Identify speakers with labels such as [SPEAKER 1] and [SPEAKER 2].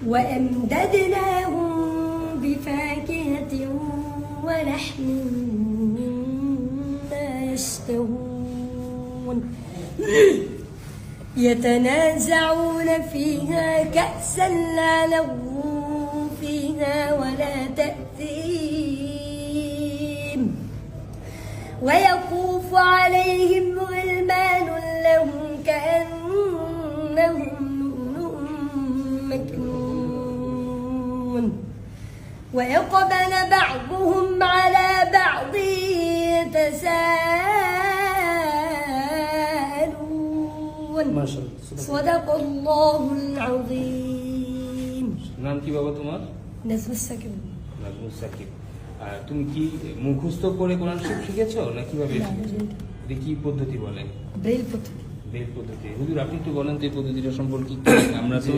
[SPEAKER 1] وأمددناهم بفاكهة ولحم مما يشتهون يتنازعون فيها كأسا لا لغو فيها ولا تأثيم ويطوف عليهم غلمان لهم كأنهم لؤلؤ مكنون ويقبل بعضهم على بعض يتساءلون صدق الله العظيم
[SPEAKER 2] নাম কি বাবা তোমার?
[SPEAKER 1] নাজমুস সাকিব।
[SPEAKER 2] নাজমুস সাকিব। তুমি কি মুখস্থ করে কোরআন শরীফ শিখেছো না কিভাবে শিখেছো? কি পদ্ধতি বলে?
[SPEAKER 1] ব্রেইল পদ্ধতি।
[SPEAKER 2] ব্রেইল পদ্ধতি। হুজুর আপনি একটু বলেন তো এই পদ্ধতিটা সম্পর্কে। আমরা তো